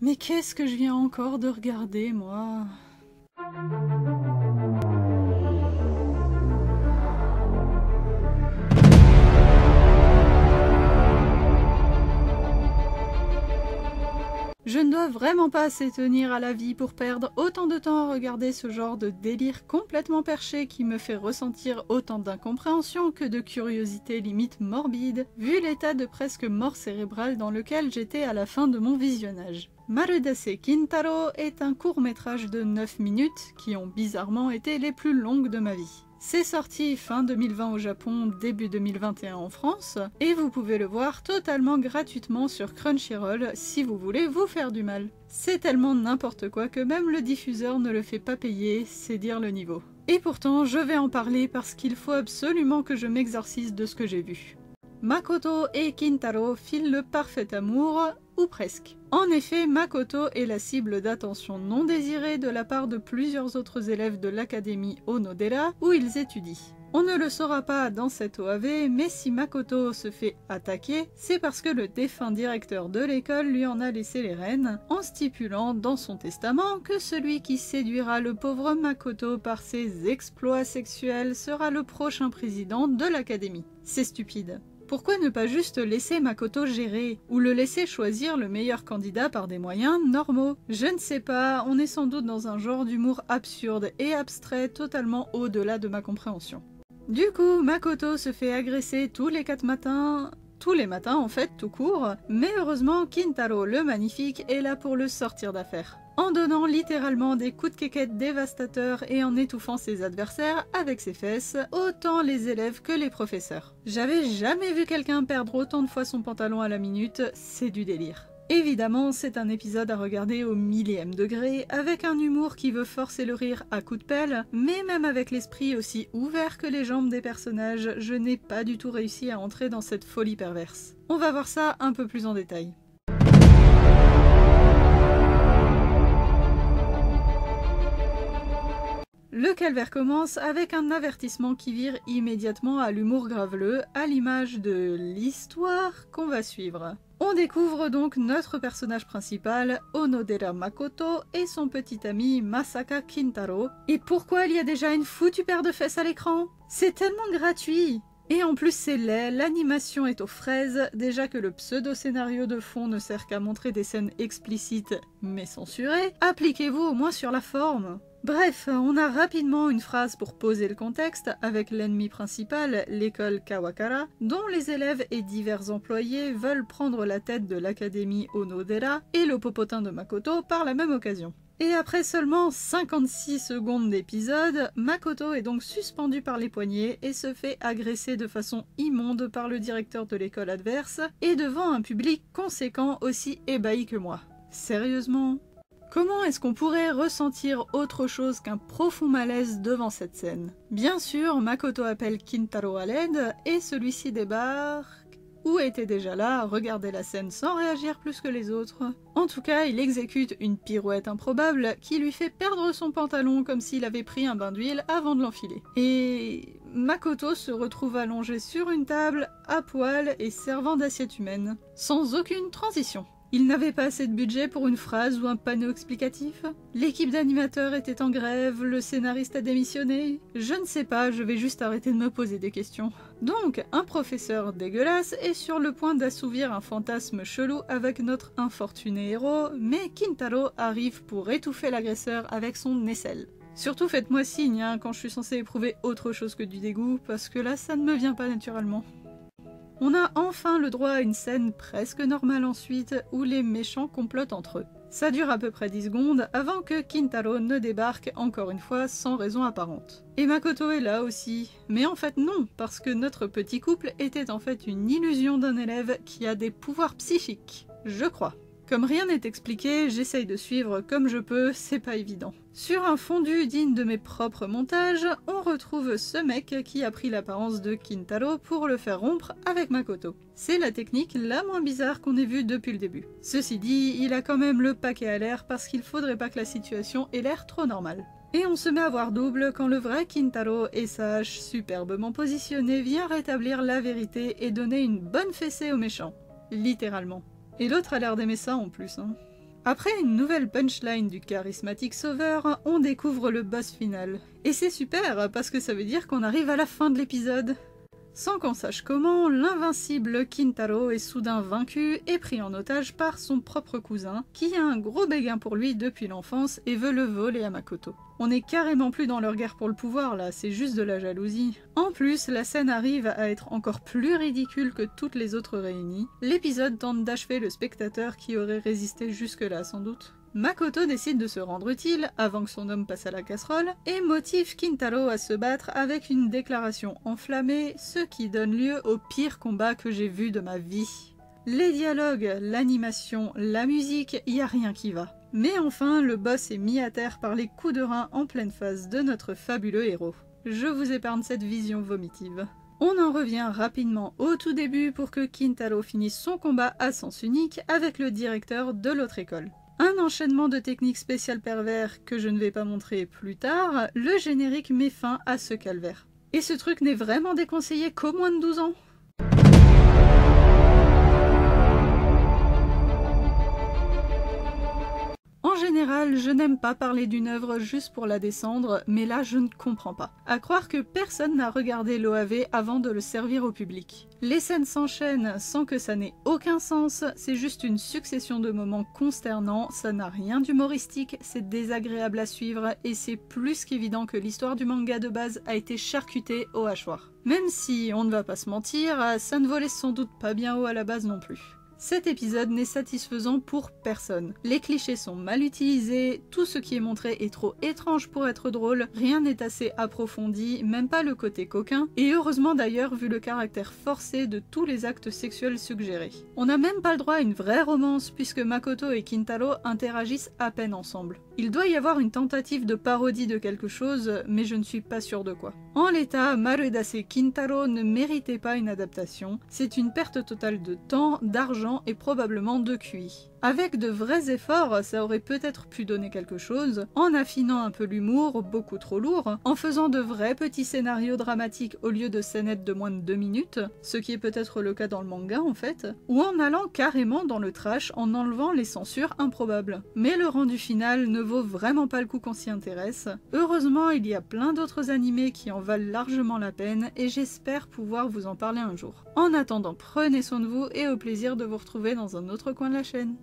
Mais qu'est-ce que je viens encore de regarder, moi? Je ne dois vraiment pas assez tenir à la vie pour perdre autant de temps à regarder ce genre de délire complètement perché qui me fait ressentir autant d'incompréhension que de curiosité limite morbide, vu l'état de presque mort cérébrale dans lequel j'étais à la fin de mon visionnage. Marudase Kintaro est un court-métrage de 9 minutes qui ont bizarrement été les plus longues de ma vie. C'est sorti fin 2020 au Japon, début 2021 en France, et vous pouvez le voir totalement gratuitement sur Crunchyroll si vous voulez vous faire du mal. C'est tellement n'importe quoi que même le diffuseur ne le fait pas payer, c'est dire le niveau. Et pourtant, je vais en parler parce qu'il faut absolument que je m'exorcise de ce que j'ai vu. Makoto et Kintaro filent le parfait amour, ou presque. En effet, Makoto est la cible d'attention non désirée de la part de plusieurs autres élèves de l'académie Onodera où ils étudient. On ne le saura pas dans cette OAV, mais si Makoto se fait attaquer, c'est parce que le défunt directeur de l'école lui en a laissé les rênes, en stipulant dans son testament que celui qui séduira le pauvre Makoto par ses exploits sexuels sera le prochain président de l'académie. C'est stupide. Pourquoi ne pas juste laisser Makoto gérer, ou le laisser choisir le meilleur candidat par des moyens normaux? Je ne sais pas, on est sans doute dans un genre d'humour absurde et abstrait totalement au-delà de ma compréhension. Du coup, Makoto se fait agresser tous les 4 matins... Tous les matins en fait, tout court, mais heureusement Kintaro le magnifique est là pour le sortir d'affaire. En donnant littéralement des coups de quéquette dévastateurs et en étouffant ses adversaires avec ses fesses, autant les élèves que les professeurs. J'avais jamais vu quelqu'un perdre autant de fois son pantalon à la minute, c'est du délire. Évidemment, c'est un épisode à regarder au 1000e degré, avec un humour qui veut forcer le rire à coups de pelle, mais même avec l'esprit aussi ouvert que les jambes des personnages, je n'ai pas du tout réussi à entrer dans cette folie perverse. On va voir ça un peu plus en détail. Le calvaire commence avec un avertissement qui vire immédiatement à l'humour graveleux, à l'image de l'histoire qu'on va suivre. On découvre donc notre personnage principal, Onodera Makoto, et son petit ami Masaka Kintaro. Et pourquoi il y a déjà une foutue paire de fesses à l'écran? C'est tellement gratuit! Et en plus c'est laid, l'animation est aux fraises, déjà que le pseudo-scénario de fond ne sert qu'à montrer des scènes explicites mais censurées, appliquez-vous au moins sur la forme. Bref, on a rapidement une phrase pour poser le contexte avec l'ennemi principal, l'école Kawakara, dont les élèves et divers employés veulent prendre la tête de l'académie Onodera et le popotin de Makoto par la même occasion. Et après seulement 56 secondes d'épisode, Makoto est donc suspendu par les poignets et se fait agresser de façon immonde par le directeur de l'école adverse et devant un public conséquent aussi ébahi que moi. Sérieusement ? Comment est-ce qu'on pourrait ressentir autre chose qu'un profond malaise devant cette scène? Bien sûr, Makoto appelle Kintaro à l'aide et celui-ci débarque... ou était déjà là, regardait la scène sans réagir plus que les autres. En tout cas, il exécute une pirouette improbable qui lui fait perdre son pantalon comme s'il avait pris un bain d'huile avant de l'enfiler. Et Makoto se retrouve allongé sur une table, à poil et servant d'assiette humaine, sans aucune transition. Il n'avait pas assez de budget pour une phrase ou un panneau explicatif? L'équipe d'animateurs était en grève, le scénariste a démissionné? Je ne sais pas, je vais juste arrêter de me poser des questions. Donc, un professeur dégueulasse est sur le point d'assouvir un fantasme chelou avec notre infortuné héros, mais Kintaro arrive pour étouffer l'agresseur avec son aisselle. Surtout faites-moi signe hein, quand je suis censée éprouver autre chose que du dégoût, parce que là ça ne me vient pas naturellement. On a enfin le droit à une scène presque normale ensuite, où les méchants complotent entre eux. Ça dure à peu près 10 secondes avant que Kintaro ne débarque encore une fois sans raison apparente. Et Makoto est là aussi. Mais en fait non, parce que notre petit couple était en fait une illusion d'un élève qui a des pouvoirs psychiques. Je crois. Comme rien n'est expliqué, j'essaye de suivre comme je peux, c'est pas évident. Sur un fondu digne de mes propres montages, on retrouve ce mec qui a pris l'apparence de Kintaro pour le faire rompre avec Makoto. C'est la technique la moins bizarre qu'on ait vue depuis le début. Ceci dit, il a quand même le paquet à l'air parce qu'il faudrait pas que la situation ait l'air trop normale. Et on se met à voir double quand le vrai Kintaro et sa hache superbement positionnée vient rétablir la vérité et donner une bonne fessée aux méchants. Littéralement. Et l'autre a l'air d'aimer ça en plus. Après une nouvelle punchline du charismatique sauveur, on découvre le boss final. Et c'est super, parce que ça veut dire qu'on arrive à la fin de l'épisode. Sans qu'on sache comment, l'invincible Kintaro est soudain vaincu et pris en otage par son propre cousin, qui a un gros béguin pour lui depuis l'enfance et veut le voler à Makoto. On n'est carrément plus dans leur guerre pour le pouvoir là, c'est juste de la jalousie. En plus, la scène arrive à être encore plus ridicule que toutes les autres réunies. L'épisode tente d'achever le spectateur qui aurait résisté jusque-là sans doute. Makoto décide de se rendre utile avant que son homme passe à la casserole et motive Kintaro à se battre avec une déclaration enflammée, ce qui donne lieu au pire combat que j'ai vu de ma vie. Les dialogues, l'animation, la musique, y a rien qui va. Mais enfin, le boss est mis à terre par les coups de rein en pleine face de notre fabuleux héros. Je vous épargne cette vision vomitive. On en revient rapidement au tout début pour que Kintaro finisse son combat à sens unique avec le directeur de l'autre école. Un enchaînement de techniques spéciales pervers que je ne vais pas montrer plus tard, le générique met fin à ce calvaire. Et ce truc n'est vraiment déconseillé qu'aux moins de 12 ans. En général, je n'aime pas parler d'une œuvre juste pour la descendre, mais là je ne comprends pas. À croire que personne n'a regardé l'OAV avant de le servir au public. Les scènes s'enchaînent sans que ça n'ait aucun sens, c'est juste une succession de moments consternants, ça n'a rien d'humoristique, c'est désagréable à suivre et c'est plus qu'évident que l'histoire du manga de base a été charcutée au hachoir. Même si, on ne va pas se mentir, ça ne volait sans doute pas bien haut à la base non plus. Cet épisode n'est satisfaisant pour personne. Les clichés sont mal utilisés, tout ce qui est montré est trop étrange pour être drôle, rien n'est assez approfondi, même pas le côté coquin, et heureusement d'ailleurs vu le caractère forcé de tous les actes sexuels suggérés. On n'a même pas le droit à une vraie romance puisque Makoto et Kintaro interagissent à peine ensemble. Il doit y avoir une tentative de parodie de quelque chose, mais je ne suis pas sûre de quoi. En l'état, Marudase Kintaro ne méritait pas une adaptation, c'est une perte totale de temps, d'argent et probablement de QI. Avec de vrais efforts, ça aurait peut-être pu donner quelque chose, en affinant un peu l'humour, beaucoup trop lourd, en faisant de vrais petits scénarios dramatiques au lieu de scénettes de moins de 2 minutes, ce qui est peut-être le cas dans le manga en fait, ou en allant carrément dans le trash en enlevant les censures improbables. Mais le rendu final ne vaut vraiment pas le coup qu'on s'y intéresse. Heureusement, il y a plein d'autres animés qui en valent largement la peine et j'espère pouvoir vous en parler un jour. En attendant, prenez soin de vous et au plaisir de vous retrouver dans un autre coin de la chaîne.